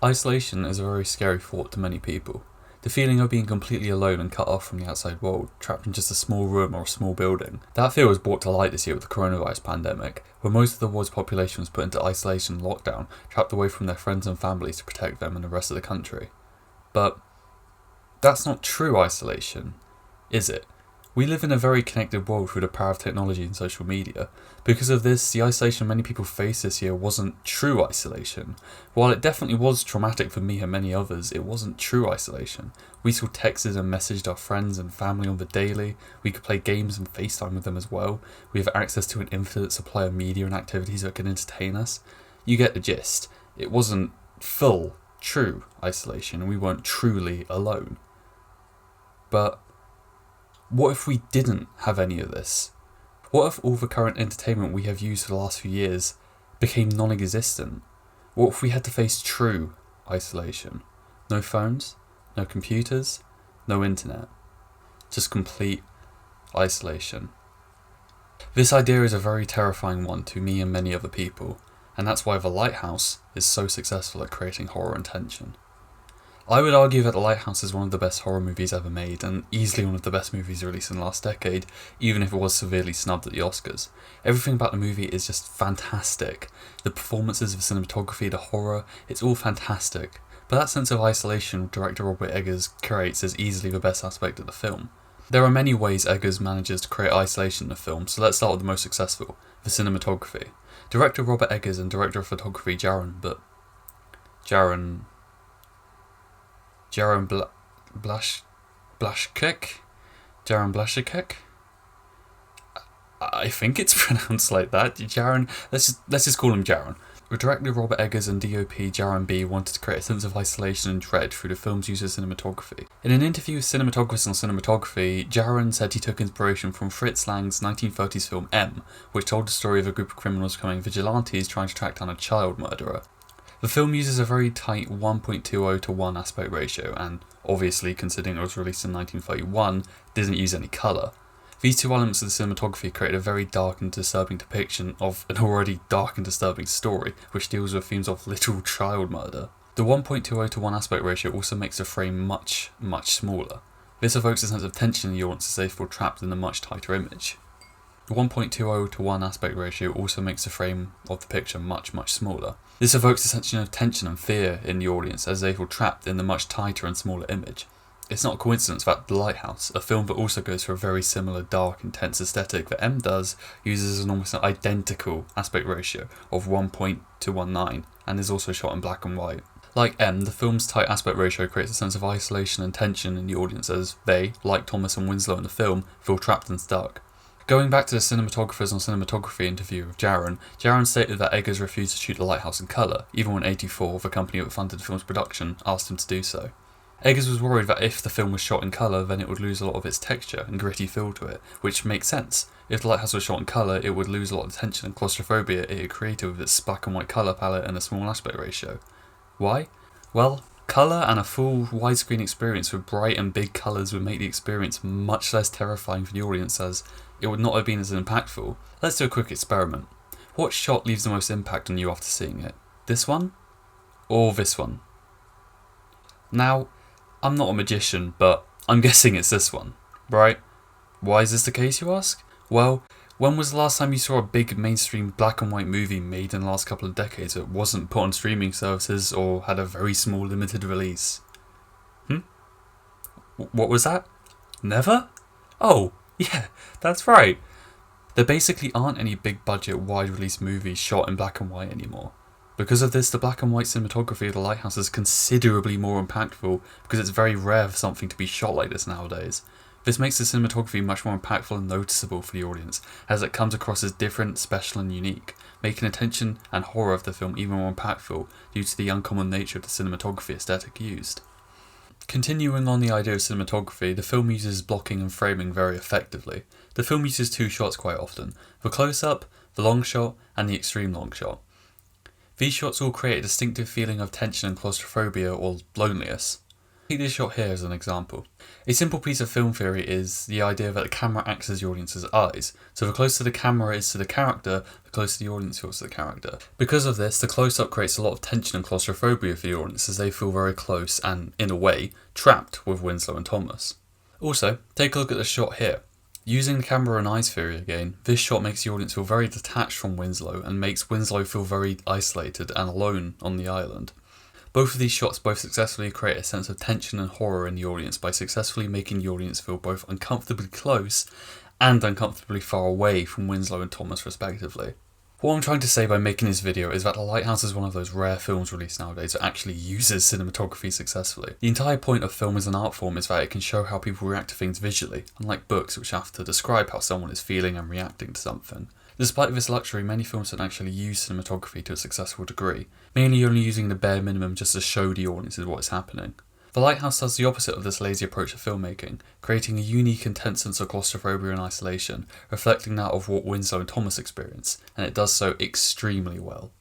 Isolation is a very scary thought to many people. The feeling of being completely alone and cut off from the outside world, trapped in just a small room or a small building. That fear was brought to light this year with the coronavirus pandemic, where most of the world's population was put into isolation and lockdown, trapped away from their friends and families to protect them and the rest of the country. But that's not true isolation, is it? We live in a very connected world through the power of technology and social media. Because of this, the isolation many people faced this year wasn't true isolation. While it definitely was traumatic for me and many others, it wasn't true isolation. We still texted and messaged our friends and family on the daily. We could play games and FaceTime with them as well. We have access to an infinite supply of media and activities that can entertain us. You get the gist. It wasn't full, true isolation, and we weren't truly alone. But what if we didn't have any of this? What if all the current entertainment we have used for the last few years became non-existent? What if we had to face true isolation? No phones, no computers, no internet. Just complete isolation. This idea is a very terrifying one to me and many other people, and that's why The Lighthouse is so successful at creating horror and tension. I would argue that The Lighthouse is one of the best horror movies ever made, and easily one of the best movies released in the last decade, even if it was severely snubbed at the Oscars. Everything about the movie is just fantastic. The performances, the cinematography, the horror, it's all fantastic. But that sense of isolation director Robert Eggers creates is easily the best aspect of the film. There are many ways Eggers manages to create isolation in the film, so let's start with the most successful, the cinematography. Director Robert Eggers and director of photography Jaron Blashkek? I think it's pronounced like that. Jaron, let's just call him Jaron. Director Robert Eggers and DOP Jaron B wanted to create a sense of isolation and dread through the film's use of cinematography. In an interview with cinematographers on cinematography, Jaron said he took inspiration from Fritz Lang's 1930s film M, which told the story of a group of criminals becoming vigilantes trying to track down a child murderer. The film uses a very tight 1.20 to 1 aspect ratio, and obviously, considering it was released in 1931, didn't use any colour. These two elements of the cinematography create a very dark and disturbing depiction of an already dark and disturbing story, which deals with themes of literal child murder. The 1.20 to 1 aspect ratio also makes the frame much, much smaller. This evokes a sense of tension in the audience as they feel trapped in a much tighter image. The 1.20 to 1 aspect ratio also makes the frame of the picture much, much smaller. This evokes a sense of tension and fear in the audience as they feel trapped in the much tighter and smaller image. It's not a coincidence that The Lighthouse, a film that also goes for a very similar dark, intense aesthetic that M does, uses an almost identical aspect ratio of 1.219 and is also shot in black and white. Like M, the film's tight aspect ratio creates a sense of isolation and tension in the audience as they, like Thomas and Winslow in the film, feel trapped and stuck. Going back to the cinematographers on cinematography interview with Jaron stated that Eggers refused to shoot The Lighthouse in colour, even when 84, the company that funded the film's production, asked him to do so. Eggers was worried that if the film was shot in colour, then it would lose a lot of its texture and gritty feel to it, which makes sense. If The Lighthouse was shot in colour, it would lose a lot of the tension and claustrophobia it had created with its black and white colour palette and a small aspect ratio. Why? Well, colour and a full widescreen experience with bright and big colours would make the experience much less terrifying for the audience as it would not have been as impactful. Let's do a quick experiment. What shot leaves the most impact on you after seeing it? This one? Or this one? Now, I'm not a magician, but I'm guessing it's this one, right? Why is this the case, you ask? Well, when was the last time you saw a big mainstream black and white movie made in the last couple of decades that wasn't put on streaming services or had a very small limited release? What was that? Never? Oh, yeah, that's right. There basically aren't any big budget wide release movies shot in black and white anymore. Because of this, the black and white cinematography of The Lighthouse is considerably more impactful because it's very rare for something to be shot like this nowadays. This makes the cinematography much more impactful and noticeable for the audience, as it comes across as different, special and unique, making the tension and horror of the film even more impactful due to the uncommon nature of the cinematography aesthetic used. Continuing on the idea of cinematography, the film uses blocking and framing very effectively. The film uses two shots quite often, the close-up, the long shot, and the extreme long shot. These shots all create a distinctive feeling of tension and claustrophobia or loneliness. Take this shot here as an example. A simple piece of film theory is the idea that the camera acts as the audience's eyes, so the closer the camera is to the character, the closer the audience feels to the character. Because of this, the close-up creates a lot of tension and claustrophobia for the audience as they feel very close and, in a way, trapped with Winslow and Thomas. Also, take a look at the shot here. Using the camera and eyes theory again, this shot makes the audience feel very detached from Winslow and makes Winslow feel very isolated and alone on the island. Both of these shots both successfully create a sense of tension and horror in the audience by successfully making the audience feel both uncomfortably close and uncomfortably far away from Winslow and Thomas respectively. What I'm trying to say by making this video is that The Lighthouse is one of those rare films released nowadays that actually uses cinematography successfully. The entire point of film as an art form is that it can show how people react to things visually, unlike books which have to describe how someone is feeling and reacting to something. Despite this luxury, many films don't actually use cinematography to a successful degree, mainly only using the bare minimum just to show the audiences what is happening. The Lighthouse does the opposite of this lazy approach to filmmaking, creating a unique intense sense of claustrophobia and isolation, reflecting that of what Winslow and Thomas experience, and it does so extremely well.